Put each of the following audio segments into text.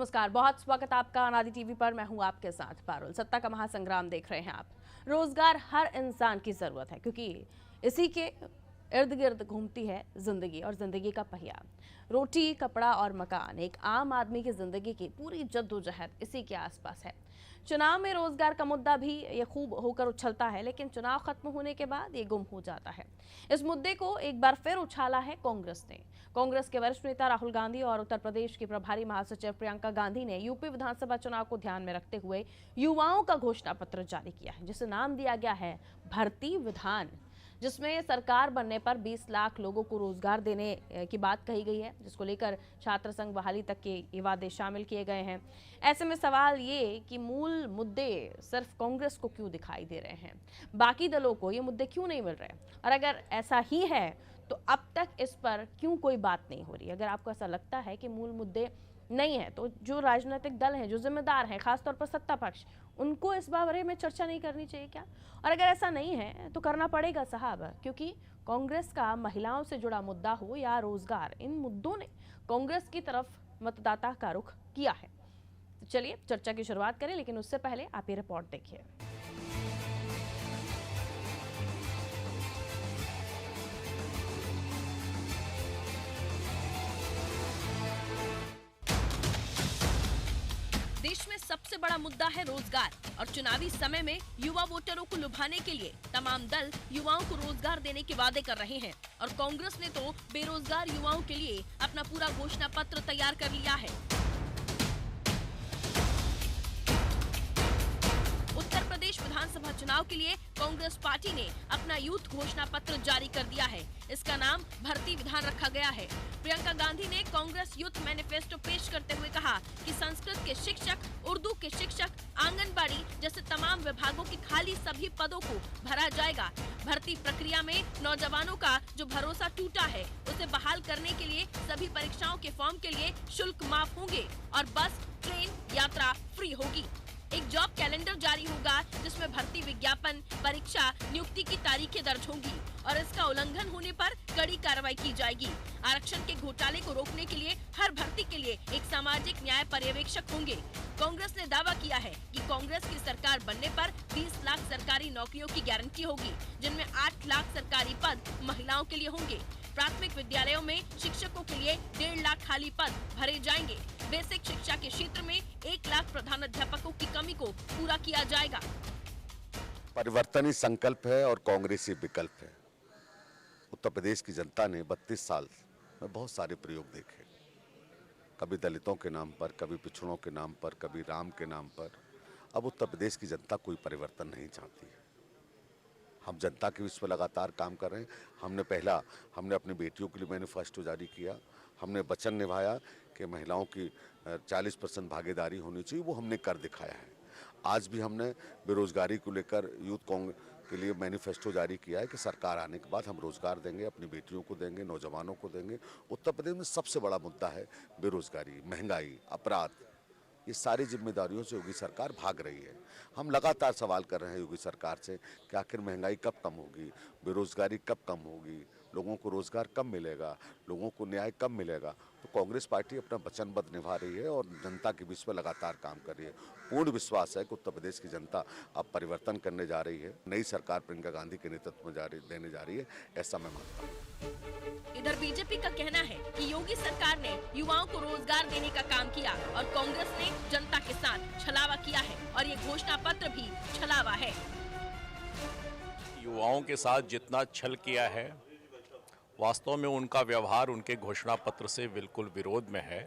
नमस्कार, बहुत स्वागत आपका अनादि टीवी पर। मैं हूं आपके साथ पारुल। सत्ता का महासंग्राम देख रहे हैं आप। रोजगार हर इंसान की जरूरत है क्योंकि इसी के इर्द गिर्द घूमती है जिंदगी और जिंदगी का पहिया। रोटी, कपड़ा और मकान, एक आम आदमी की जिंदगी की पूरी जद्दोजहद इसी के आसपास है। चुनाव में रोजगार का मुद्दा भी ये खूब होकर उछलता है, लेकिन चुनाव खत्म होने के बाद ये गुम हो जाता है। इस मुद्दे को एक बार फिर उछाला है कांग्रेस ने। कांग्रेस के वरिष्ठ नेता राहुल गांधी और उत्तर प्रदेश की प्रभारी महासचिव प्रियंका गांधी ने यूपी विधानसभा चुनाव को ध्यान में रखते हुए युवाओं का घोषणा पत्र जारी किया है, जिसे नाम दिया गया है भर्ती विधान, जिसमें सरकार बनने पर 20 लाख लोगों को रोजगार देने की बात कही गई है, जिसको लेकर छात्र संघ बहाली तक के ये वादे शामिल किए गए हैं। ऐसे में सवाल ये कि मूल मुद्दे सिर्फ कांग्रेस को क्यों दिखाई दे रहे हैं, बाकी दलों को ये मुद्दे क्यों नहीं मिल रहे, और अगर ऐसा ही है तो अब तक इस पर क्यों कोई बात नहीं हो रही। अगर आपको ऐसा लगता है कि मूल मुद्दे नहीं है तो जो राजनीतिक दल हैं, जो जिम्मेदार हैं, खासतौर पर सत्ता पक्ष, उनको इस बारे में चर्चा नहीं करनी चाहिए क्या? और अगर ऐसा नहीं है तो करना पड़ेगा साहब, क्योंकि कांग्रेस का महिलाओं से जुड़ा मुद्दा हो या रोजगार, इन मुद्दों ने कांग्रेस की तरफ मतदाता का रुख किया है। तो चलिए चर्चा की शुरुआत करें, लेकिन उससे पहले आप ये रिपोर्ट देखिए। देश में सबसे बड़ा मुद्दा है रोजगार, और चुनावी समय में युवा वोटरों को लुभाने के लिए तमाम दल युवाओं को रोजगार देने के वादे कर रहे हैं। और कांग्रेस ने तो बेरोजगार युवाओं के लिए अपना पूरा घोषणा पत्र तैयार कर लिया है। उत्तर प्रदेश विधानसभा चुनाव के लिए कांग्रेस पार्टी ने अपना यूथ घोषणा पत्र जारी कर दिया है। इसका नाम भर्ती विधान रखा गया है। प्रियंका गांधी ने कांग्रेस यूथ मैनिफेस्टो पेश करते हुए कहा कि संस्कृत के शिक्षक, उर्दू के शिक्षक, आंगनबाड़ी जैसे तमाम विभागों की खाली सभी पदों को भरा जाएगा। भर्ती प्रक्रिया में नौजवानों का जो भरोसा टूटा है, उसे बहाल करने के लिए सभी परीक्षाओं के फॉर्म के लिए शुल्क माफ होंगे और बस, ट्रेन यात्रा फ्री होगी। एक जॉब कैलेंडर जारी होगा जिसमें भर्ती विज्ञापन, परीक्षा, नियुक्ति की तारीखें दर्ज होंगी और इसका उल्लंघन होने पर कड़ी कार्रवाई की जाएगी। आरक्षण के घोटाले को रोकने के लिए हर भर्ती के लिए एक सामाजिक न्याय पर्यवेक्षक होंगे। कांग्रेस ने दावा किया है कि कांग्रेस की सरकार बनने पर 20 लाख सरकारी नौकरियों की गारंटी होगी, जिनमें 8 लाख सरकारी पद महिलाओं के लिए होंगे। प्राथमिक विद्यालयों में शिक्षकों के लिए 1.5 लाख खाली पद भरे जाएंगे। बेसिक शिक्षा के क्षेत्र में 1 लाख प्रधानाध्यापकों की कमी को पूरा किया जाएगा। परिवर्तन ही संकल्प है और कांग्रेस ही विकल्प है। उत्तर प्रदेश की जनता ने 32 साल में बहुत सारे प्रयोग देखे, कभी दलितों के नाम पर, कभी पिछड़ों के नाम पर, कभी राम के नाम पर। अब उत्तर प्रदेश की जनता कोई परिवर्तन नहीं चाहती है। हम जनता के विषय पर लगातार काम कर रहे हैं। हमने अपनी बेटियों के लिए मैनिफेस्टो जारी किया। हमने वचन निभाया कि महिलाओं की 40% भागीदारी होनी चाहिए, वो हमने कर दिखाया है। आज भी हमने बेरोजगारी को लेकर यूथ कांग्रेस के लिए मैनिफेस्टो जारी किया है कि सरकार आने के बाद हम रोजगार देंगे, अपनी बेटियों को देंगे, नौजवानों को देंगे। उत्तर प्रदेश में सबसे बड़ा मुद्दा है बेरोजगारी, महंगाई, अपराध। ये सारी जिम्मेदारियों से योगी सरकार भाग रही है। हम लगातार सवाल कर रहे हैं योगी सरकार से कि आखिर महंगाई कब कम होगी, बेरोजगारी कब कम होगी, लोगों को रोजगार कब मिलेगा, लोगों को न्याय कब मिलेगा। तो कांग्रेस पार्टी अपना वचनबद्ध निभा रही है और जनता के बीच में लगातार काम कर रही है। पूर्ण विश्वास है कि उत्तर प्रदेश की जनता अब परिवर्तन करने जा रही है। नई सरकार प्रियंका गांधी के नेतृत्व में देने जा रही है, ऐसा मैं मानता हूँ। इधर बीजेपी का कहना है कि योगी सरकार ने युवाओं को रोजगार देने का काम किया और कांग्रेस ने जनता के साथ छलावा किया है, और ये घोषणा पत्र भी छलावा है। युवाओं के साथ जितना छल किया है, वास्तव में उनका व्यवहार उनके घोषणा पत्र से बिल्कुल विरोध में है।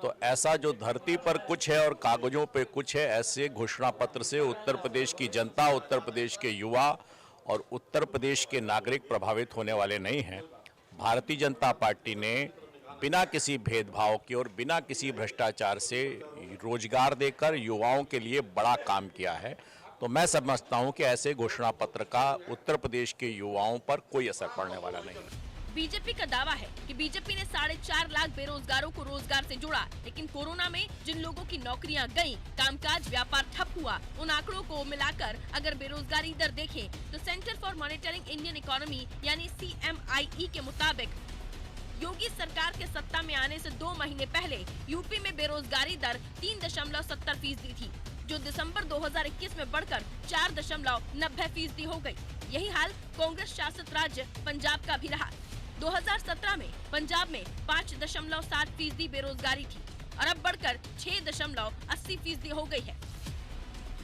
तो ऐसा जो धरती पर कुछ है और कागजों पे कुछ है, ऐसे घोषणा पत्र से उत्तर प्रदेश की जनता, उत्तर प्रदेश के युवा और उत्तर प्रदेश के नागरिक प्रभावित होने वाले नहीं हैं। भारतीय जनता पार्टी ने बिना किसी भेदभाव के और बिना किसी भ्रष्टाचार से रोजगार देकर युवाओं के लिए बड़ा काम किया है। तो मैं समझता हूं कि ऐसे घोषणा पत्र का उत्तर प्रदेश के युवाओं पर कोई असर पड़ने वाला नहीं है। बीजेपी का दावा है कि बीजेपी ने 4.5 लाख बेरोजगारों को रोजगार से जोड़ा, लेकिन कोरोना में जिन लोगों की नौकरियां गईं, कामकाज, व्यापार ठप हुआ, उन आंकड़ों को मिलाकर अगर बेरोजगारी दर देखें तो centre for monitoring Indian economy यानी CMIE के मुताबिक योगी सरकार के सत्ता में आने से 2 महीने पहले यूपी में बेरोजगारी दर 3.70% थी, जो दिसंबर 2021 में बढ़कर 4.90% हो गई। यही हाल कांग्रेस शासित राज्य पंजाब का भी रहा। 2017 में पंजाब में 5.7% बेरोजगारी थी और अब बढ़कर 6.80% हो गई है।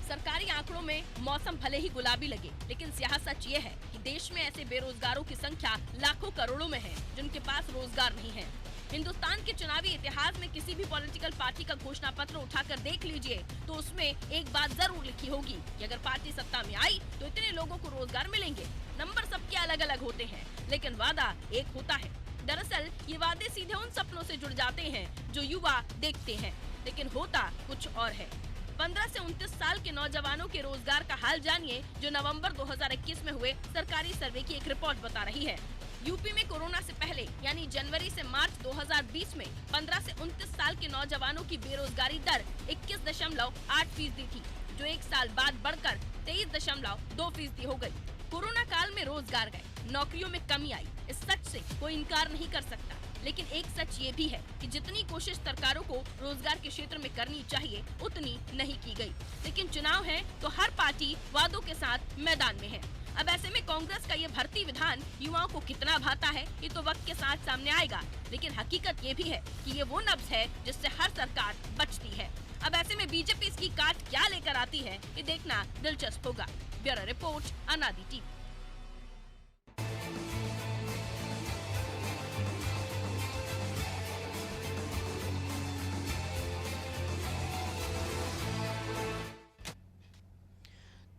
सरकारी आंकड़ों में मौसम भले ही गुलाबी लगे, लेकिन यहाँ सच ये है कि देश में ऐसे बेरोजगारों की संख्या लाखों करोड़ों में है जिनके पास रोजगार नहीं है। हिंदुस्तान के चुनावी इतिहास में किसी भी पॉलिटिकल पार्टी का घोषणा पत्र उठाकर देख लीजिए तो उसमें एक बात जरूर लिखी होगी कि अगर पार्टी सत्ता में आई तो इतने लोगों को रोजगार मिलेंगे। नंबर सबके अलग अलग होते हैं, लेकिन वादा एक होता है। दरअसल ये वादे सीधे उन सपनों से जुड़ जाते हैं जो युवा देखते हैं, लेकिन होता कुछ और है। 15 से 29 साल के नौजवानों के रोजगार का हाल जानिए, जो नवंबर 2021 में हुए सरकारी सर्वे की एक रिपोर्ट बता रही है। यूपी में कोरोना से पहले यानी जनवरी से मार्च 2020 में 15 से 29 साल के नौजवानों की बेरोजगारी दर 21.8% थी, जो एक साल बाद बढ़कर 23.2% हो गई। कोरोना काल में रोजगार गए, नौकरियों में कमी आई, इस सच से कोई इनकार नहीं कर सकता। लेकिन एक सच ये भी है कि जितनी कोशिश सरकारों को रोजगार के क्षेत्र में करनी चाहिए उतनी नहीं की गई। लेकिन चुनाव है तो हर पार्टी वादों के साथ मैदान में है। अब ऐसे में कांग्रेस का ये भर्ती विधान युवाओं को कितना भाता है ये तो वक्त के साथ सामने आएगा, लेकिन हकीकत ये भी है कि ये वो नब्ज है जिससे हर सरकार बचती है। अब ऐसे में बीजेपी इसकी काट क्या लेकर आती है ये देखना दिलचस्प होगा। ब्यूरो रिपोर्ट, अनादि टीवी।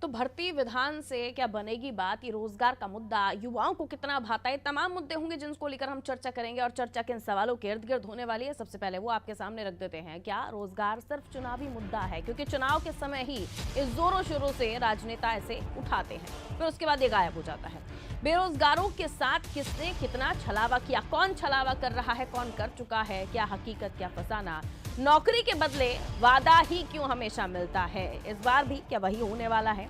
तो भर्ती विधान से क्या बनेगी बात, ये रोजगार का मुद्दा युवाओं को कितना भाता है, तमाम मुद्दे होंगे जिनको लेकर हम चर्चा करेंगे और चर्चा के इन सवालों के इर्द गिर्द होने वाली है। सबसे पहले वो आपके सामने रख देते हैं, क्या रोजगार सिर्फ चुनावी मुद्दा है? क्योंकि चुनाव के समय ही इस जोरों शोरों से राजनेता ऐसे उठाते हैं, फिर उसके बाद ये गायब हो जाता है। बेरोजगारों के साथ किसने कितना छलावा किया, कौन छलावा कर रहा है, कौन कर चुका है, क्या हकीकत क्या फसाना, नौकरी के बदले वादा ही क्यों हमेशा मिलता है, इस बार भी क्या वही होने वाला है?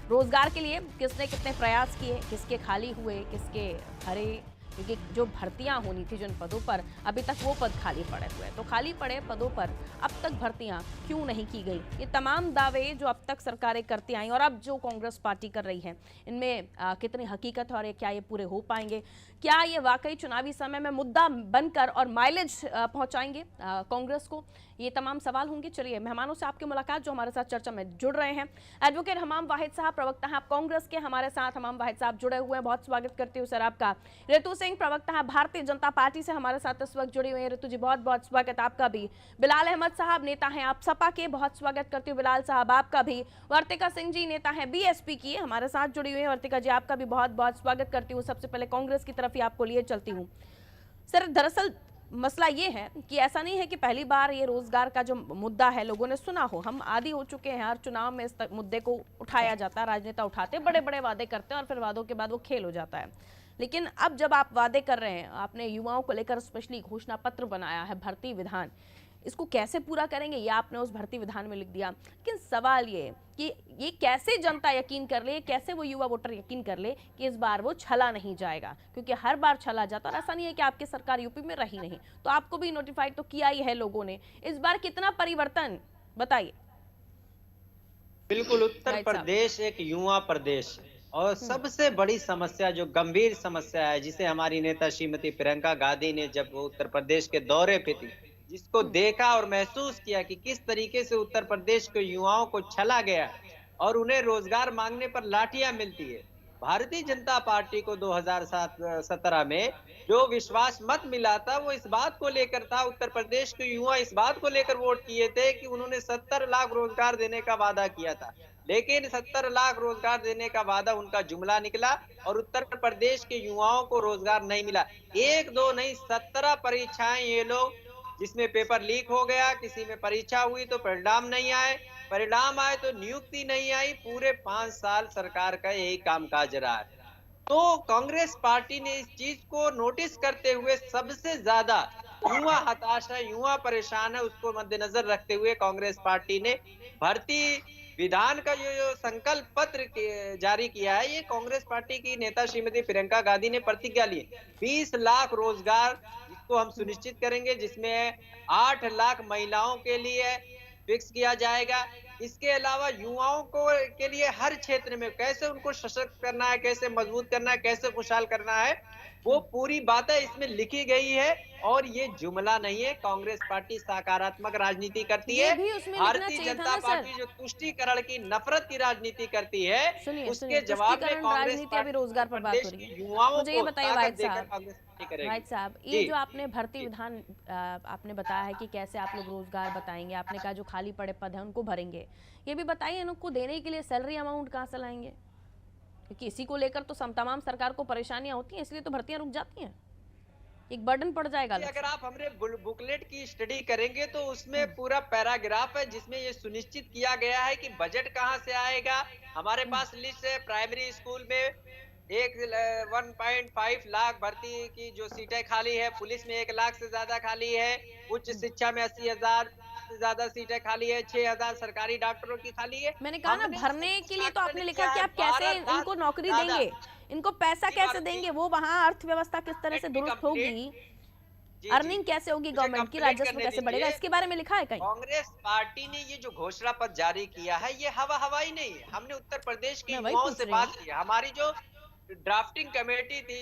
रोजगार के लिए किसने कितने प्रयास किए, किसके खाली हुए, किसके भरे, क्योंकि जो भर्तियां होनी थी जिन पदों पर अभी तक वो पद खाली पड़े हुए हैं, तो खाली पड़े पदों पर अब तक भर्तियां क्यों नहीं की गई? ये तमाम दावे जो अब तक सरकारें करती आई और अब जो कांग्रेस पार्टी कर रही है, इनमें कितनी हकीकत है और क्या ये पूरे हो पाएंगे? क्या ये वाकई चुनावी समय में मुद्दा बनकर और माइलेज पहुंचाएंगे कांग्रेस को? ये तमाम सवाल होंगे। चलिए मेहमानों से आपकी मुलाकात जो हमारे साथ चर्चा में जुड़ रहे हैं। एडवोकेट हमाम वाहिद साहब, प्रवक्ता हैं आप कांग्रेस के, हमारे साथ हमाम वाहिद साहब जुड़े हुए हैं, बहुत स्वागत करती हूँ सर आपका। ऋतु सिंह, प्रवक्ता है भारतीय जनता पार्टी से, हमारे साथ इस वक्त जुड़ी हुई है। ऋतु जी बहुत बहुत स्वागत आपका भी। बिलाल अहमद साहब, नेता हैं आप सपा के, बहुत स्वागत करती हूँ बिलाल साहब आपका भी। वर्तिका सिंह जी, नेता हैं बीएसपी की, हमारे साथ जुड़ी हुई है। वर्तिका जी आपका भी बहुत बहुत स्वागत करती हूँ। सबसे पहले कांग्रेस की तरफ ही आपको लिए चलती हूँ। सर दरअसल मसला ये है कि ऐसा नहीं है कि पहली बार ये रोजगार का जो मुद्दा है लोगों ने सुना हो, हम आदी हो चुके हैं, हर चुनाव में इस मुद्दे को उठाया जाता है, राजनेता उठाते बड़े बड़े वादे करते हैं और फिर वादों के बाद वो खेल हो जाता है। लेकिन अब जब आप वादे कर रहे हैं, आपने युवाओं को लेकर स्पेशली घोषणा पत्र बनाया है, भर्ती विधान, इसको कैसे पूरा करेंगे ये आपने उस भर्ती विधान में लिख दिया। लेकिन सवाल ये कि ये कैसे जनता यकीन कर ले, कैसे वो युवा वोटर यकीन कर ले कि इस बार वो छला नहीं जाएगा? क्योंकि हर बार छला जाता, और ऐसा नहीं है कि आपकी सरकार यूपी में रही नहीं, तो आपको भी नोटिफाइड तो किया ही है लोगों ने। इस बार कितना परिवर्तन, बताइए। बिल्कुल, उत्तर प्रदेश एक युवा प्रदेश है और सबसे बड़ी समस्या, जो गंभीर समस्या है, जिसे हमारी नेता श्रीमती प्रियंका गांधी ने जब वो उत्तर प्रदेश के दौरे पे थी, जिसको देखा और महसूस किया कि किस तरीके से उत्तर प्रदेश के युवाओं को छला गया और उन्हें रोजगार मांगने पर लाठियां मिलती है। भारतीय जनता पार्टी को 2017 में जो विश्वास मत मिला था वो इस बात को लेकर था, उत्तर प्रदेश के युवा इस बात को लेकर वोट किए थे कि उन्होंने 70 लाख रोजगार देने का वादा किया था, लेकिन 70 लाख रोजगार देने का वादा उनका जुमला निकला और उत्तर प्रदेश के युवाओं को रोजगार नहीं मिला। एक दो नहीं, 17 परीक्षाएं ये लोग, जिसमें पेपर लीक हो गया, किसी में परीक्षा हुई तो परिणाम नहीं आए, परिणाम आए तो नियुक्ति नहीं आई। पूरे 5 साल सरकार का यही कामकाज रहा है। तो कांग्रेस पार्टी ने इस चीज को नोटिस करते हुए, सबसे ज्यादा युवा हताश है, युवा परेशान है, उसको मद्देनजर रखते हुए कांग्रेस पार्टी ने भर्ती विधान का जो संकल्प पत्र जारी किया है, ये कांग्रेस पार्टी की नेता श्रीमती प्रियंका गांधी ने प्रतिज्ञा ली। 20 लाख रोजगार जिसको हम सुनिश्चित करेंगे, जिसमें 8 लाख महिलाओं के लिए फिक्स किया जाएगा। इसके अलावा युवाओं को के लिए हर क्षेत्र में कैसे उनको सशक्त करना है, कैसे मजबूत करना है, कैसे खुशहाल करना है, वो पूरी बातें इसमें लिखी गई है। और ये जुमला नहीं है, कांग्रेस पार्टी सकारात्मक राजनीति करती ये है। भी उसमें लिखना भारतीय चाहिए था जनता ना सर। पार्टी जो तुष्टीकरण की, नफरत की राजनीति करती है, सुनिए उसके सुनिए, जवाब में तुष्टीकरण कांग्रेस राजनीति, अभी पार्टी रोजगार पर बात हो प्रदेश रही के है। युवाओं मुझे ये को बताइए ताकत वाहिद देकर साहब, कांग्रेस पार्टी करेगी। वाहिद साहब, ये जी। जो आपने भर्ती विधान आपने बताया है कि कैसे आप लोग रोजगार बताएंगे, आपने कहा जो खाली पड़े पद हैं उनको भरेंगे, ये भी बताइए इनको देने के लिए सैलरी अमाउंट कहाँ से लाएंगे? क्योंकि इसी को लेकर तो तमाम सरकार को परेशानियां होती हैं, इसलिए तो भर्तियां रुक जाती हैं, एक बर्डन पड़ जाएगा अलग अगर से। आप हमने बुकलेट की स्टडी करेंगे तो उसमें पूरा पैराग्राफ है, जिसमें ये सुनिश्चित किया गया है कि बजट कहां से आएगा। हमारे पास लिस्ट है, प्राइमरी स्कूल में 1.5 लाख भर्ती की जो सीटें खाली है, पुलिस में 1 लाख से ज्यादा खाली है, उच्च शिक्षा में 80,000 से ज्यादा सीटें खाली है, 6,000 सरकारी डॉक्टरों की खाली है। मैंने कहा ना, हमने भरने के लिए तो आकलन आपने लिखा किया कि है आप कैसे 12 लाख इनको नौकरी ज्यादा। देंगे, इनको पैसा जी, कैसे भारत जी, देंगे, वो वहाँ अर्थव्यवस्था किस तरह से let me दुरुस्त complete। होगी, जी, अर्निंग कैसे होगी मुझे गवर्नमेंट की, कंप्लीट राजस्व करने कैसे बढ़ेगा, दीजिए। इसके बारे में लिखा है कहीं? कांग्रेस पार्टी ने ये जो घोषणा पत्र जारी किया है, ये हवाई नहीं है। हमने उत्तर प्रदेश के मैं वही युवाओं पूछ से रही हूँ। बात की है। हमारी जो ड्राफ्टिंग कमेटी थी,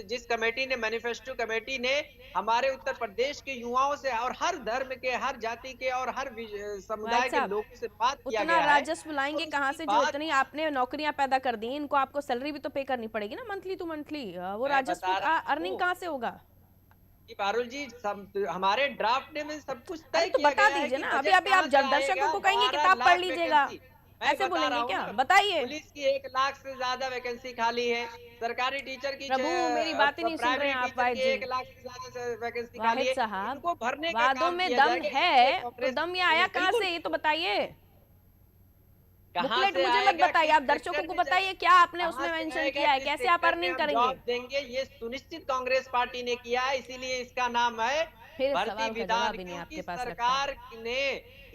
जिस कमेटी ने, मैनिफेस्टो कमेटी ने हमारे उत्तर प्रदेश के युवाओं से और हर धर्म के, हर जाति के और हर वाहिद समुदाय के साहब, लोगों से बात किया उतना गया है। राजस्व तो लाएंगे कहाँ उसकी से जो बात इतनी आपने नौकरियां पैदा कर दी, इनको आपको सैलरी भी तो पे करनी पड़ेगी ना, मंथली टू मंथली, वो मैं राजस्व बता रहा अर्निंग हूँ कहाँ से होगा? कि पारुल जी, हमारे ड्राफ्ट में सब कुछ अरे तय तो किया बता गया है दीजिए कि ना, अभी बजट अभी कहाँ आप से दर्शकों आएगा। को कहेंगे 12 किताब पढ़ लाख लीजिएगा, वैकेंसी मैं ऐसे बता रहा बोलेंगे हूँ क्या? ना। बताइए। पुलिस की 1 लाख से ज्यादा वैकेंसी खाली है, सरकारी टीचर की प्रभु, मेरी बात ही नहीं सुन रहे प्राइमरी हैं आप टीचर वाहिद की जी। 1 लाख से ज्यादा वैकेंसी खाली वाहिद है। साहब, इनको भरने का वादों काम में किया दम जाएगा। इसलिए है तो कांग्रेस दम ये आया कहाँ बिल्कुल से, ये तो बताइए। कहाँ बुकलेट से मुझे मत आएगा, बताइए, किस आप दर्शकों सेक्टर को में बताइए क्या आपने कहाँ उसमें से मेंशन आएगा, किया है, किस कैसे आप सेक्टर में अर्निंग हम करेंगे? जॉब देंगे, ये सुनिश्चित कांग्रेस पार्टी ने किया है। इसीलिए इसका नाम है फिर इस भर्ती सवाल का विधान, जवाब ही नहीं क्योंकि आपके पास लगता है। सरकार ने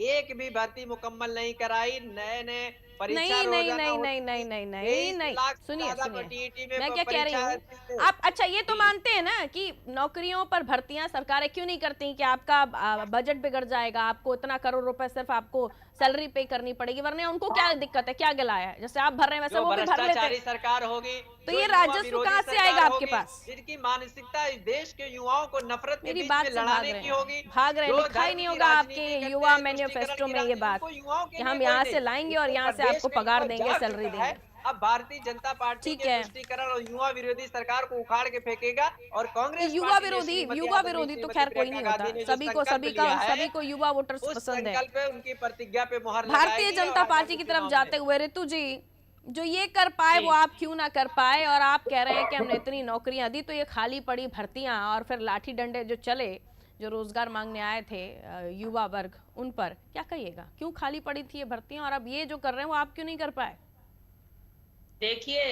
एक भी भर्ती मुकम्मल नहीं कराई। नए नए परीक्षा नहीं नहीं रोजाना नहीं नहीं होती नहीं थी, नहीं नहीं 23 नहीं, लाख से सुनिए ज्यादा सुनिए, टीईटी में मैं क्या कह रही परीक्षा हूँ, थी। आप अच्छा ये तो जी। मानते हैं ना कि नौकरियों पर भर्तियां सरकारें क्यों नहीं करती कि आपका बजट बिगड़ जाएगा, आपको इतना करोड़ रुपए सिर्फ आपको सैलरी पे करनी पड़ेगी, वरना उनको क्या दिक्कत है, क्या गिलाया है, जैसे आप भर रहे हैं वैसे जो वो भी भर लेते। भ्रष्टाचारी सरकार होगी, तो जो ये युवा राजस्व विरोधी कहाँ से सरकार आएगा आपके होगी, पास? जिनकी मानसिकता इस देश के युवाओं को नफरत के मेरी बीच बात में से भाग लड़ाने रहे की हैं, होगी, भाग रहे हैं, जो लिखा ही धर्म नहीं की होगा आपके राजनीति करते युवा हैं, तुष्टीकरण मैनिफेस्टो की में ये राजनीति, बात उनको युवाओं के कि लिए हम कोई यहाँ नहीं। से लाएंगे और उत्तर यहाँ से प्रदेश आपको का पगार युवा देंगे, जाग सैलरी चुका है। देंगे। अब भारतीय जनता पार्टी ठीक के है, तुष्टीकरण और युवा विरोधी सरकार को उखाड़ के फेंकेगा। और कांग्रेस युवा पार्टी ने विरोधी, श्रीमती युवा आदरणीय विरोधी तो श्रीमती खैर कोई प्रियंका नहीं गांधी होता, ने जो संकल्प लिया है, सभी को युवा वोटर्स उस पसंद है। संकल्प पे उनकी प्रतिज्ञा पे मुहर भारतीय लगाएगी। और जनता पार्टी आगामी की तरफ चुनाव जाते में हुए ऋतु जी, जो ये कर पाए वो आप क्यों ना कर पाए, और आप कह रहे हैं कि हमने इतनी नौकरियां दी, तो ये खाली पड़ी भर्तियां और फिर लाठी डंडे जो चले, जो रोजगार मांगने आए थे युवा वर्ग, उन पर क्या कहिएगा, क्यों खाली पड़ी थी ये भर्तियां, और अब ये जो कर रहे हैं वो आप क्यों नहीं कर पाए? देखिए,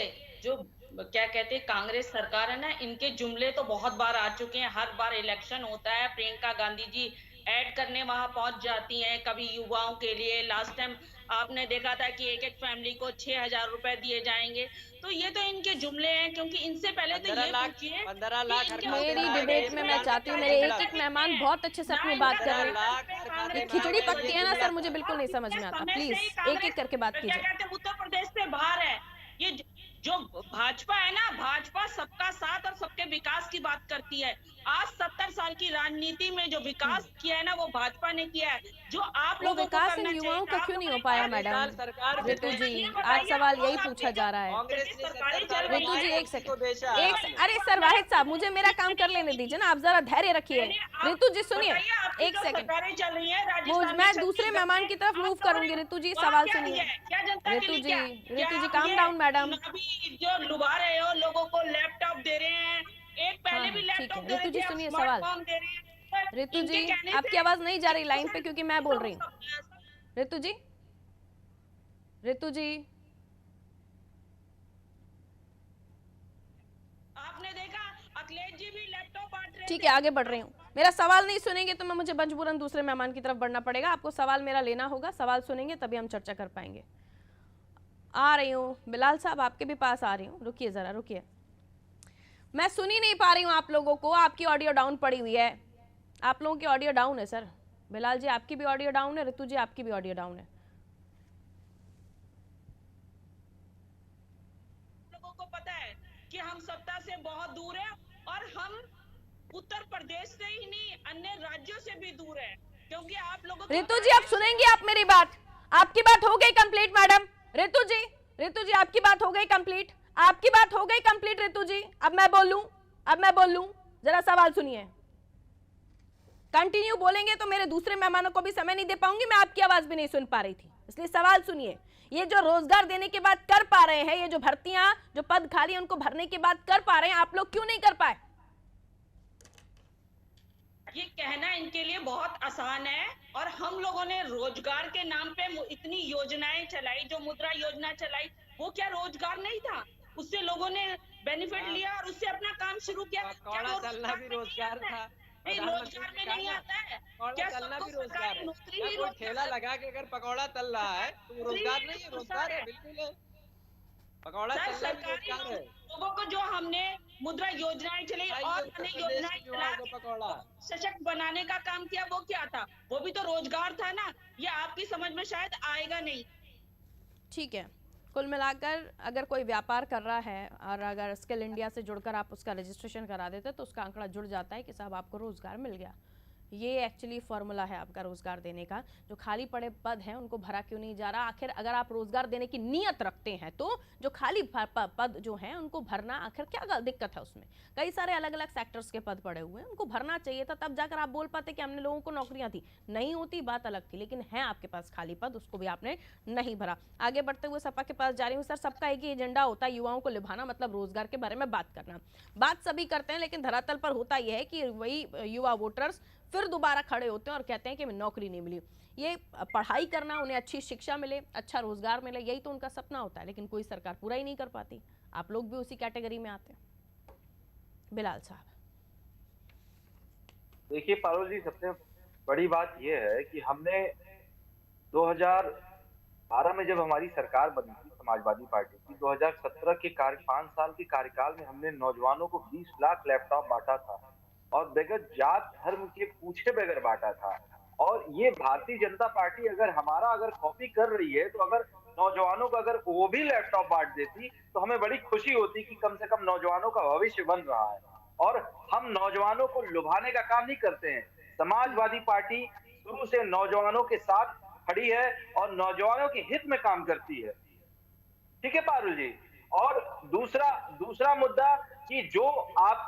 जो क्या कहते हैं कांग्रेस सरकार है ना, इनके जुमले तो बहुत बार आ चुके हैं। हर बार इलेक्शन होता है, प्रियंका गांधी जी ऐड करने वहां पहुंच जाती हैं, कभी युवाओं के लिए। लास्ट टाइम आपने देखा था कि एक एक फैमिली को 6,000 रुपए दिए जाएंगे। तो ये तो इनके जुमले हैं, क्योंकि इनसे पहले तो 15 ये लाख पूछिए 15 लाख हर खाते मेरी में आएगा। डिबेट ये में मैं विधान चाहती हूँ का मेरे जुमला। एक एक मेहमान बहुत अच्छे से अपनी बात कर रहे हैं, ये खिचड़ी पकती है ना सर, मुझे बिल्कुल नहीं समझ में आता, प्लीज एक एक करके बात क्या कीजिए। कहते हैं, उत्तर प्रदेश पे बाहर है। ये जो भाजपा है ना, भाजपा सबका साथ और सबके विकास की बात करती है। आज 70 साल की राजनीति में जो विकास किया है ना, वो भाजपा ने किया है। जो आप वो लोगों को विकास करना इन चाहिए युवाओं का था, क्यों नहीं हो आपको पाया नहीं मैडम? सरकार में ऋतु जी, ये आज बताइए, सवाल यही आप पूछा जो जा रहा है। कांग्रेस ने सरकारें 70 साल चल रही ऋतु जी है, एक सेकंड, को बेचा। अरे सर वाहिद साहब, मुझे मेरा काम कर लेने दीजिए ना, आप जरा धैर्य रखिए। ऋतु जी सुनिए, एक सेकंड, सरकारें चल रही है राजस्थान मैं में, दूसरे मेहमान की तरफ मूव करूंगी। ऋतु जी सवाल सुनिए। ऋतु जी काम डाउन मैडम। अभी जो लुभा रहे हो लोगों को, लैपटॉप दे रहे हैं, एक पहले हाँ, भी ठीक लैपटॉप है। दे ऋतु रहे जी थे, अब सुनिए सवाल। स्मार्टफोन दे रहे हैं। ऋतु इनके जी कहने आपकी से आवाज नहीं जा रही लाइन पे, क्योंकि मैं बोल रही हूँ। ऋतु जी, ऋतु जी, आपने देखा अखिलेश जी भी लैपटॉप बांट रहे ठीक थे। है आगे बढ़ रही हूँ। मेरा सवाल नहीं सुनेंगे तो मैं मुझे मजबूरन दूसरे मेहमान की तरफ बढ़ना पड़ेगा। आपको सवाल मेरा लेना होगा, सवाल सुनेंगे तभी हम चर्चा कर पाएंगे। आ रही हूँ बिलाल साहब, आपके भी पास आ रही हूँ, रुकिए जरा रुकिए। मैं सुन ही नहीं पा रही हूँ आप लोगों को, आपकी ऑडियो डाउन पड़ी हुई है, आप लोगों की ऑडियो डाउन है सर। बिलाल जी आपकी भी ऑडियो डाउन है, ऋतु जी आपकी भी ऑडियो डाउन है। लोगों को पता है कि हम सत्ता से बहुत दूर है और हम उत्तर प्रदेश से ही नहीं अन्य राज्यों से भी दूर है, क्योंकि आप लोगों को ऋतु जी आप सुनेंगी आप मेरी बात? आपकी बात हो गई कंप्लीट मैडम। ऋतु जी आपकी बात हो गई कंप्लीट, आपकी बात हो गई कंप्लीट ऋतु जी। अब मैं बोलूं, जरा सवाल सुनिए। कंटिन्यू बोलेंगे तो मेरे दूसरे मेहमानों को भी समय नहीं दे पाऊंगी, मैं आपकी आवाज भी नहीं सुन पा रही थी, इसलिए सवाल सुनिए। ये जो रोजगार देने के बाद कर पा रहे हैं, ये जो भर्तियां, जो पद खाली हैं उनको भरने के बाद कर पा रहे हैं, आप लोग क्यों नहीं कर पाए? ये कहना इनके लिए बहुत आसान है, और हम लोगों ने रोजगार के नाम पे इतनी योजनाएं चलाई, जो मुद्रा योजना चलाई, वो क्या रोजगार नहीं था? उससे लोगों ने बेनिफिट लिया और उससे अपना काम शुरू किया। पकौड़ा तलना भी रोजगार था। नहीं, रोजगार में नहीं आता है क्या? तलना भी सबको रोजगार सरकारी है। नौकरी क्या ही कोई रोजगार ठेला है? लगा के अगर पकौड़ा तल रहा है तो वो रोजगार नहीं है? रोजगार है, बिल्कुल है। पकौड़ा सर, तलना भी सरकारी रोजगार है। लोगों को जो हमने मुद्रा योजनाएं चलाई और अन्य योजनाएं चला के पकौड़ा सशक्त बनाने का काम किया, वो क्या था? वो भी तो रोजगार था ना। ये आपकी समझ में शायद आएगा नहीं। ठीक है, कुल मिलाकर अगर कोई व्यापार कर रहा है और अगर स्किल इंडिया से जुड़कर आप उसका रजिस्ट्रेशन करा देते तो उसका आंकड़ा जुड़ जाता है कि साहब आपको रोजगार मिल गया। ये एक्चुअली फॉर्मूला है आपका रोजगार देने का। जो खाली पड़े पद हैं उनको भरा क्यों नहीं जा रहा? आखिर अगर आप रोजगार देने की नीयत रखते हैं तो जो खाली पद जो हैं उनको भरना, आखिर क्या दिक्कत है उसमें? कई सारे अलग अलग सेक्टर्स के पद पड़े हुए हैं, उनको भरना चाहिए था, तब जाकर आप बोल पाते कि हमने लोगों को नौकरियां थी। नहीं होती बात अलग थी, लेकिन है आपके पास खाली पद, उसको भी आपने नहीं भरा। आगे बढ़ते हुए सपा के पास जा रही हूँ। सर, सबका एक ही एजेंडा होता है, युवाओं को लुभाना, मतलब रोजगार के बारे में बात करना। बात सभी करते हैं, लेकिन धरातल पर होता यह है कि वही युवा वोटर्स फिर दोबारा खड़े होते हैं और कहते हैं कि नौकरी नहीं मिली। ये पढ़ाई करना, उन्हें अच्छी शिक्षा मिले, अच्छा रोजगार मिले, यही तो उनका सपना होता है, लेकिन कोई सरकार पूरा ही नहीं कर पाती। आप लोग भी उसी कैटेगरी में आते हैं। बिलाल साहब, देखिए पारुल जी, सबसे बड़ी बात यह है कि हमने 2012 में जब हमारी सरकार बनी थी समाजवादी पार्टी की, 2017 के 5 साल के कार्यकाल में हमने नौजवानों को 20 लाख लैपटॉप बांटा था और बगैर जात धर्म के पूछे बगैर बांटा था। और ये भारतीय जनता पार्टी अगर कॉपी कर रही है तो अगर नौजवानों को अगर वो भी लैपटॉप बांट देती तो हमें बड़ी खुशी होती कि कम से कम नौजवानों का भविष्य बन रहा है। और हम नौजवानों को लुभाने का काम नहीं करते हैं। समाजवादी पार्टी शुरू से नौजवानों के साथ खड़ी है और नौजवानों के हित में काम करती है। ठीक है पारुल जी। और दूसरा मुद्दा कि जो आज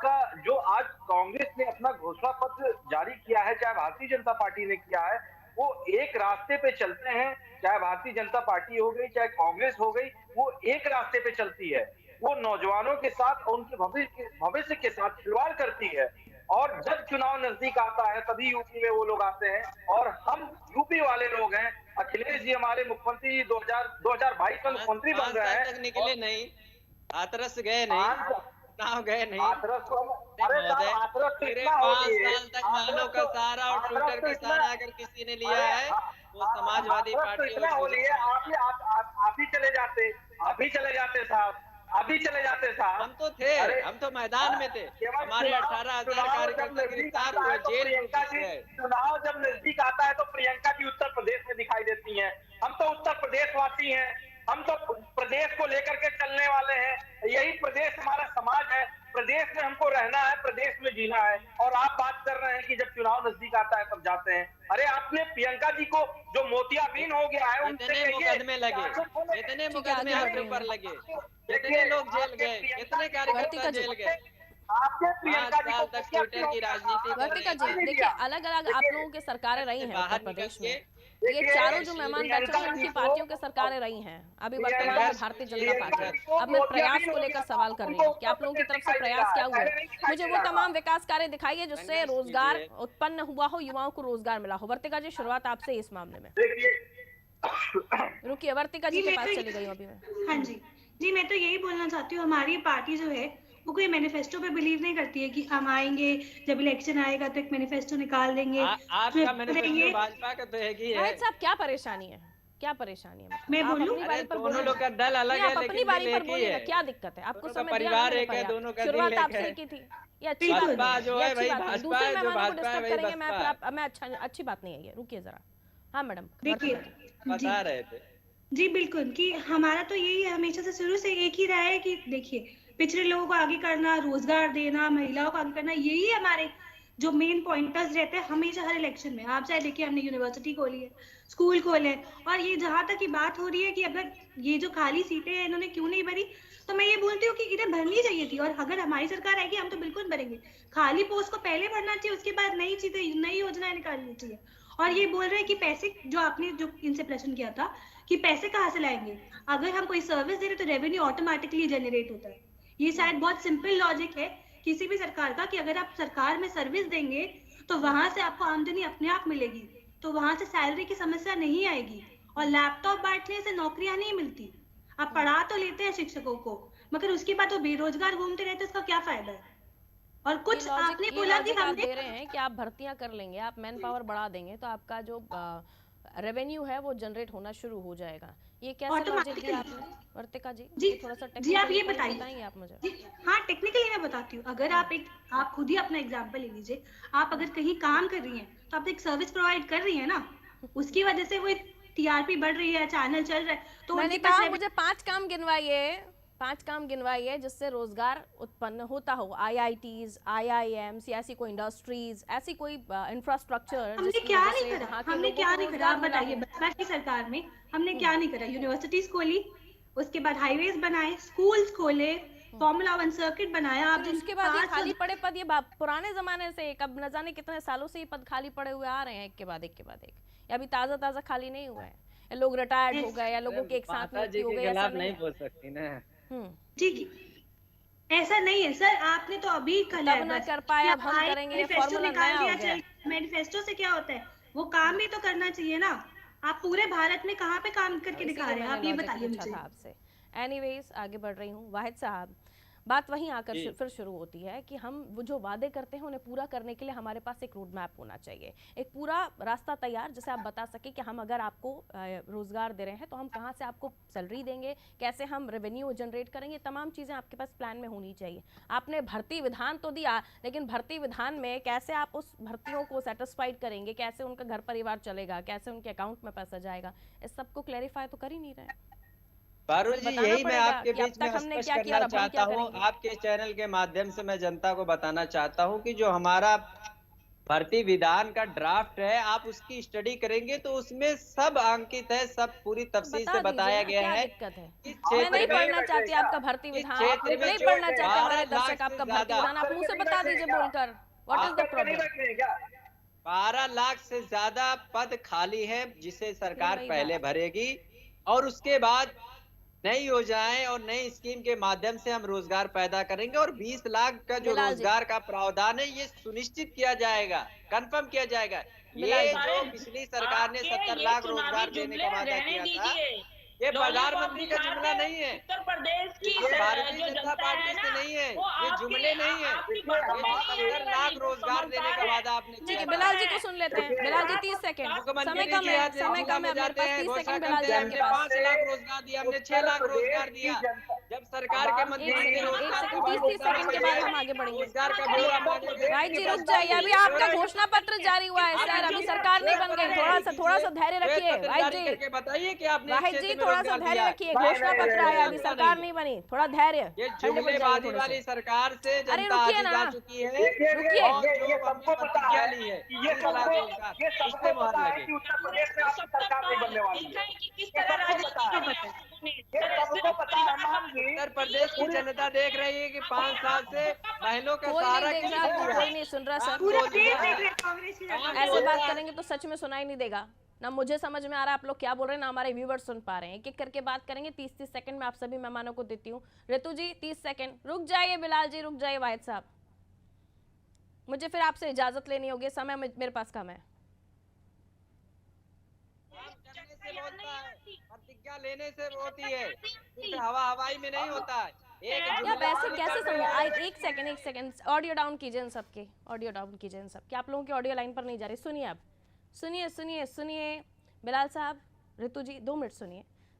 कांग्रेस ने अपना घोषणा पत्र जारी किया है, चाहे भारतीय जनता पार्टी ने किया है, वो एक रास्ते पे चलते हैं। चाहे भारतीय जनता पार्टी हो गई, चाहे कांग्रेस हो गई, वो एक रास्ते पे चलती है। वो नौजवानों के साथ और उनके भविष्य के साथ खिलवाड़ करती है। और जब चुनाव नजदीक आता है तभी यूपी में वो लोग आते हैं और हम यूपी वाले लोग हैं। अखिलेश जी हमारे मुख्यमंत्री 2022 में मुख्यमंत्री बन रहे हैं, तक निकले नहीं, हाथरस गए नहीं, चुनाव गए नहीं। हाथरस तो पूरे 5 साल तक मानव का सहारा और ट्विटर का सहारा अगर किसी ने लिया है वो समाजवादी पार्टी आप ही चले जाते साहब, हम तो थे, हम तो मैदान में थे। हमारे 18,000 कार्यकर्ता गिरफ्तार हुए, जेल में। चुनाव जब नजदीक आता है तो प्रियंका जी उत्तर प्रदेश में दिखाई देती हैं। हम तो उत्तर प्रदेश वासी हैं, हम तो प्रदेश को लेकर के चलने वाले हैं। यही प्रदेश हमारा समाज है, प्रदेश में हमको रहना है, प्रदेश में जीना है। और आप बात कर रहे हैं कि जब चुनाव नजदीक आता है तब जाते हैं। अरे आपने प्रियंका जी को जो मोतियाबिंद हो गया है इतने मुकदमे लगे, इतने मुकदमे आपके ऊपर लगे, कितने लोग जेल गए, कितने कार्यकर्ता जेल गए। आपने प्रियंका जी को तक ट्विटर की राजनीति वर्तिका जी, देखिए अलग अलग आप लोगों की सरकारें रही हैं उत्तर प्रदेश में। ये चारों जो मेहमान बैठे हैं उनकी पार्टियों की सरकारें रही हैं। अभी वर्तमान में भारतीय जनता पार्टी। अब मैं प्रयास को लेकर सवाल कर रही हूँ कि आप लोगों की तरफ से प्रयास क्या हुआ है? मुझे वो तमाम विकास कार्य दिखाइए जिससे रोजगार उत्पन्न हुआ हो, युवाओं को रोजगार मिला हो। वर्तिका जी, शुरुआत आपसे इस मामले में। रुकिए, वर्तिका जी के पास चली गई अभी मैं। हाँ जी, मैं तो यही बोलना चाहती हूँ, हमारी पार्टी जो है वो कोई मैनिफेस्टो पे बिलीव नहीं करती है कि हम आएंगे, जब इलेक्शन आएगा तो एक मैनिफेस्टो निकाल देंगे, आपका फिर मैनिफेस्टो देंगे। भाजपा का तो एक ही है। वाहिद साहब क्या परेशानी है, क्या परेशानी है? मैं आप बोलूं? अपनी अरे बारी पर दोनों बोलिए लोग ना। का दल अलग नहीं, है आप अपनी लेकिन बारी दिल पर एक ही बोलिए ना, है। क्या दिक्कत है? आपको दोनों का समय दिया परिवार मैंने एक है, पर्याप्त। दोनों का शुरुआत दिल एक आपसे है। ही की थी, ये अच्छी बात बिल्कुल। नहीं भाजपा है, जो ये है अच्छी वही बात नहीं है। भाजपा दूसरे है, जो मेहमानों को भाजपा है डिस्टर्ब वही करेंगे, मैं बसपा फिर है। आप, मैं अच्छी बात नहीं है ये, रुकिए जरा। हाँ मैडम, देखिए भरती जी, बता रहे थे। जी बिल्कुल, कि हमारा तो यही है, हमेशा से शुरू से एक ही रहा है कि देखिए, पिछड़े लोगों को आगे करना, रोजगार देना, महिलाओं को आगे करना, यही हमारे जो मेन पॉइंटर्स रहते हैं हमेशा हर इलेक्शन में। आप चाहे देखिए, हमने यूनिवर्सिटी खोली है, स्कूल खोले, और ये जहां तक की बात हो रही है कि अगर ये जो खाली सीटें हैं इन्होंने क्यों नहीं भरी, तो मैं ये बोलती हूँ कि इन्हें भरनी चाहिए थी, और अगर हमारी सरकार आएगी हम तो बिल्कुल भरेंगे। खाली पोस्ट को पहले भरना चाहिए, उसके बाद नई चीजें, नई योजनाएं निकालनी चाहिए। और ये बोल रहे हैं कि पैसे, जो आपने जो इनसे प्रश्न किया था कि पैसे कहाँ से लाएंगे, अगर हम कोई सर्विस दे रहे तो रेवेन्यू ऑटोमेटिकली जनरेट होता है। ये शायद बहुत सिंपल लॉजिक है किसी भी सरकार का, कि अगर आप सरकार में सर्विस देंगे तो वहां से आपको आमदनी अपने आप मिलेगी, तो वहां से सैलरी की समस्या नहीं आएगी। और लैपटॉप बांटने से नौकरियां नहीं मिलती। आप पढ़ा तो लेते हैं शिक्षकों को, मगर उसके बाद वो बेरोजगार घूमते रहते, उसका क्या फायदा है? और कुछ आपने ये बोला कि लॉजिक आप हमने दे रहे हैं कि आप भर्तियां कर लेंगे, आप मैन पावर बढ़ा देंगे तो आपका जो रेवेन्यू है वो जनरेट होना शुरू हो जाएगा। ये कैसे लॉजिक दिया आपने वर्तिका जी? जी, ये थोड़ा सा जी आप ये टेक्निकली बताइए। बताएंगे आप मुझे? जी, हाँ टेक्निकली मैं बताती हूँ। अगर आप खुद ही अपना एग्जांपल ले लीजिए। आप अगर कहीं काम कर रही हैं तो आप एक सर्विस प्रोवाइड कर रही हैं ना, उसकी वजह से वो टीआरपी बढ़ रही है, चैनल चल रहा है, तो मैंने उनके पास कहा मुझे 5 काम गिनवाइए, 5 काम गिनवाइए जिससे रोजगार उत्पन्न होता हो। आईआईटीज, आईआईएम्स, ऐसी कोई इंडस्ट्रीज, ऐसी कोई इंफ्रास्ट्रक्चर हमने जिसकी क्या वजह नहीं से करा, वहाँ के हमने लोगों क्या को नहीं करा, रोजगार आप मिला बताइए। हो। बसपा की सरकार में हमने क्या नहीं करा? यूनिवर्सिटीज खोली, उसके बाद हाईवेज बनाए, स्कूल्स खोले, फॉर्मूला 1 सर्किट बनाया। आप फिर जिन उसके बाद ये 500 खाली पड़े पद, ये पुराने जमाने से, कब न जाने कितने सालों से ये पद खाली पड़े हुए आ रहे हैं, एक के बाद एक के बाद एक। ये अभी ताजा ताजा खाली नहीं हुआ है, या लोग रिटायर्ड हो गए, या लोगों के एक साथ माता मृत्यु जी हो के गई, ऐसा खिलाफ नहीं नहीं है। बोल सकती ना। ठीक, ऐसा नहीं है सर, आपने तो अभी कहा तब है ना बस कर पाए, कि अब हम आए करेंगे, ये मैनिफेस्टो फॉर्मूला निकाल नया हो दिया, गया। चल मैनिफेस्टो से क्या होता है? वो काम भी तो करना चाहिए ना। आप पूरे भारत में कहाँ पे काम करके दिखा इसीलिए रहे हैं? मैंने आप ये लॉजिक बताइए पूछा मुझे। था आपसे। एनीवेज आगे बढ़ रही हूँ। वाहिद साहब, बात वहीं आकर जी। फिर शुरू होती है कि हम वो जो वादे करते हैं उन्हें पूरा करने के लिए हमारे पास एक रोड मैप होना चाहिए, एक पूरा रास्ता तैयार, जिसे आप बता सके कि हम अगर आपको रोजगार दे रहे हैं तो हम कहाँ से आपको सैलरी देंगे, कैसे हम रेवेन्यू जनरेट करेंगे, तमाम चीज़ें आपके पास प्लान में होनी चाहिए। आपने भर्ती विधान तो दिया, लेकिन भर्ती विधान में कैसे आप उस भर्तियों को सेटिस्फाइड करेंगे, कैसे उनका घर परिवार चलेगा, कैसे उनके अकाउंट में पैसा जाएगा, इस सबको क्लैरिफाई तो कर ही नहीं रहे। पारुल फिर जी, बताना यही मैं पड़ेगा आपके कि अब बीच में तक हमने स्पष्ट क्या किया करना और अब हम चाहता क्या हूँ। करेंगे। आपके चैनल के माध्यम से मैं जनता को बताना चाहता हूँ कि जो हमारा भर्ती विधान का ड्राफ्ट है, आप उसकी स्टडी करेंगे तो उसमें सब अंकित है, सब पूरी तफसील बता से दीजिए बताया ना, गया क्या है। दिक्कत है? इस मैं नहीं क्षेत्र में पढ़ना चाहती आपका भर्ती इस विधान, क्षेत्र में नहीं जो पढ़ना चाहते हमारे 12 लाख दर्शक से आपका भर्ती ज्यादा विधान। आप मुंह से बता दीजिए बोलकर, what is the problem? 12 lakh से ज्यादा पद खाली है, जिसे सरकार वही पहले बात। भरेगी, और उसके बाद नई योजनाएं और नई स्कीम के माध्यम से हम रोजगार पैदा करेंगे। और 20 लाख का जो बिलाल जी, रोजगार का प्रावधान है, ये सुनिश्चित किया जाएगा, कंफर्म किया जाएगा। बिलाल ये जी, जो पिछली सरकार ने आपके 70 ये लाख चुनावी रोजगार देने जुमले का वादा रहने किया था, दीजिए। ये लॉलीपॉप प्रधानमंत्री का दिखा जुमला के नहीं है, उत्तर प्रदेश की ये भारतीय जो जनता जनता पार्टी है से ना, नहीं है, वो ये जुमले नहीं है। आपकी ये बातों जो में नहीं 70 आने लाख वाली, वो रोजगार देने का समझदार वादा आपने ठीक किया है। था। बिलाल जी को सुन लेते हैं। बिलाल जी 30 सेकंड, मुख्यमंत्री समय कम जी है, आज समय जिला कम में है, मेरे जाते पास हैं, 30 घोषणा सेकंड बिलाल करते जी हैं, आपके हमने पास। 5 लाख रोजगार दिया, हमने 6 लाख रोजगार दिया। जब सरकार के एक मंत्री सेकंड, एक रोजगार सेकंड, का 30 सेकंड के बाद हम आगे बढ़ेंगे। रोजगार का ब्यौरा मांगेंगे। भाई जी रुक जाइए, अभी आपका घोषणा पत्र जारी हुआ है सर, अभी सरकार नहीं बन गई। थोड़ा सा धैर्य रखिए वाहिद जी। करके बताइए कि आपने इस वाहिद जी क्षेत्र में थोड़ा सा रोजगार धैर्य दिया है। रखिए, घोषणा पत्र आया, अभी सरकार नहीं बनी, थोड़ा धैर्य, ये ठंडे पड़ जाइए जुमलेबाजी थोड़े वाली से। सरकार से अरे जनता रुकिए आती ना, जा चुकी है, रुकिए। और जो हमने प्रतिज्ञा ली है 20 लाख रोजगार, उस पे मुहर लगे। उत्तर प्रदेश में सरकार नहीं बनने वाली है। देखा है कि किस तरह राजनीति की है आपने। उत्तर प्रदेश की जनता देख रही है कि 5 साल से महिलाओं का कोई सहारा नहीं देख किसने रहा आपको, दिया? कोई नहीं सुन रहा सर। काम पूरा बोल देश दिया देख है। रहे हैं कांग्रेस की काम सरकार। ऐसे बोल बात दिया है। करेंगे तो सच में सुनाई नहीं देगा ना, मुझे समझ में आ रहा है आप लोग क्या बोल रहे हैं, ना हमारे व्यूवर्स सुन पा रहे हैं। एक एक करके बात करेंगे, 30-30 सेकंड में आप सभी मेहमानों को देती हूँ। ऋतु जी 30 सेकंड, रुक जाइए बिलाल जी, रुक जाइए वाहिद साहब, मुझे फिर आपसे इजाजत लेनी होगी, समय मेरे पास कम है। करने से बोलता है, प्रतिज्ञा लेने से होती है, सिर्फ हवा हवाई में नहीं होता है। आप ऐसे कैसे समझ एक सेकंड ऑडियो डाउन कीजिए इन सबके, ऑडियो डाउन कीजिए इन सबके। आप लोगों की ऑडियो लाइन पर नहीं जा रही, सुनिए आप, सुनिए बिलाल साहब, ऋतु जी 2 मिनट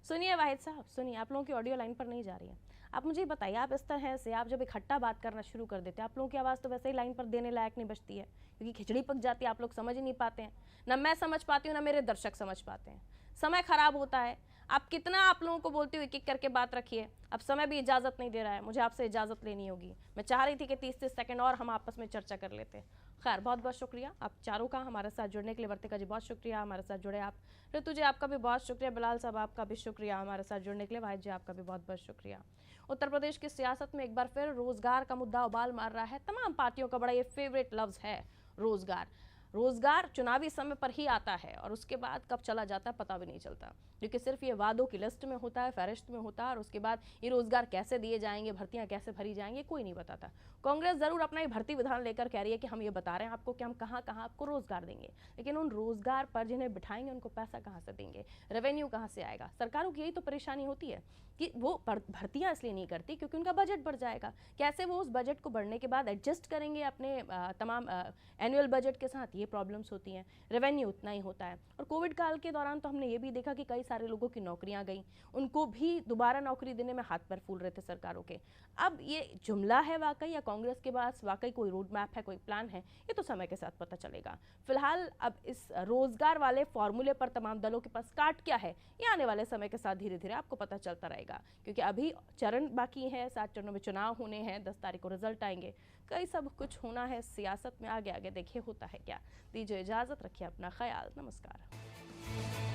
सुनिए वाहिद साहब सुनिए, आप लोगों की ऑडियो लाइन पर नहीं जा रही है। आप मुझे बताइए, आप इस तरह से आप जब इकट्ठा बात करना शुरू कर देते हैं, आप लोगों की आवाज़ तो वैसे ही लाइन पर देने लायक नहीं बचती है, क्योंकि खिचड़ी पक जाती है, आप लोग समझ ही नहीं पाते हैं, ना मैं समझ पाती हूँ ना मेरे दर्शक समझ पाते हैं, समय खराब होता है। आप कितना आप लोगों को बोलते हो एक एक करके बात रखिए, अब समय भी इजाज़त नहीं दे रहा है, मुझे आपसे इजाज़त लेनी होगी। मैं चाह रही थी कि 30-30 सेकंड और हम आपस में चर्चा कर लेते। खैर, बहुत बहुत शुक्रिया आप चारों का हमारे साथ जुड़ने के लिए। वर्तिका जी बहुत शुक्रिया हमारे साथ जुड़े आप, ऋतु जी आपका भी बहुत शुक्रिया, बिलाल साहब आपका भी शुक्रिया हमारे साथ जुड़ने के लिए, वाहिद जी आपका भी बहुत बहुत शुक्रिया। उत्तर प्रदेश की सियासत में एक बार फिर रोजगार का मुद्दा उबाल मार रहा है। तमाम पार्टियों का बड़ा ये फेवरेट लफ्ज़ है रोजगार। रोजगार चुनावी समय पर ही आता है और उसके बाद कब चला जाता है पता भी नहीं चलता, क्योंकि सिर्फ ये वादों की लिस्ट में होता है, फहरिस्त में होता है, और उसके बाद ये रोजगार कैसे दिए जाएंगे, भर्तियां कैसे भरी जाएंगी, कोई नहीं बताता। कांग्रेस जरूर अपना ये भर्ती विधान लेकर कह रही है कि हम ये बता रहे हैं आपको कि हम कहाँ कहाँ आपको रोजगार देंगे, लेकिन उन रोजगार पर जिन्हें बिठाएंगे उनको पैसा कहाँ से देंगे, रेवेन्यू कहाँ से आएगा। सरकारों की यही तो परेशानी होती है कि वो भर्तियां इसलिए नहीं करती क्योंकि उनका बजट बढ़ जाएगा। कैसे वो उस बजट को बढ़ने के बाद एडजस्ट करेंगे अपने तमाम एनुअल बजट के साथ, ये प्रॉब्लम्स होती हैं। रेवेन्यू उतना ही होता है। और कोविड काल के दौरान तो हमने ये भी देखा कि कई सारे लोगों की नौकरियां गई, उनको भी दोबारा नौकरी देने में हाथ पैर फूल रहे थे सरकारों के। अब ये जुमला है वाकई या कांग्रेस के पास वाकई कोई रोड मैप है, कोई प्लान है, ये तो समय के साथ पता चलेगा। फिलहाल अब इस रोजगार वाले फॉर्मूले पर तमाम दलों के पास काट क्या है, ये आने वाले समय के साथ धीरे धीरे आपको पता चलता रहेगा, क्योंकि अभी चरण बाकी है, 7 चरणों में चुनाव होने हैं, 10 तारीख को रिजल्ट आएंगे, कई सब कुछ होना है सियासत में। आगे आगे देखिए होता है क्या। दीजिए इजाजत, रखिए अपना ख्याल, नमस्कार।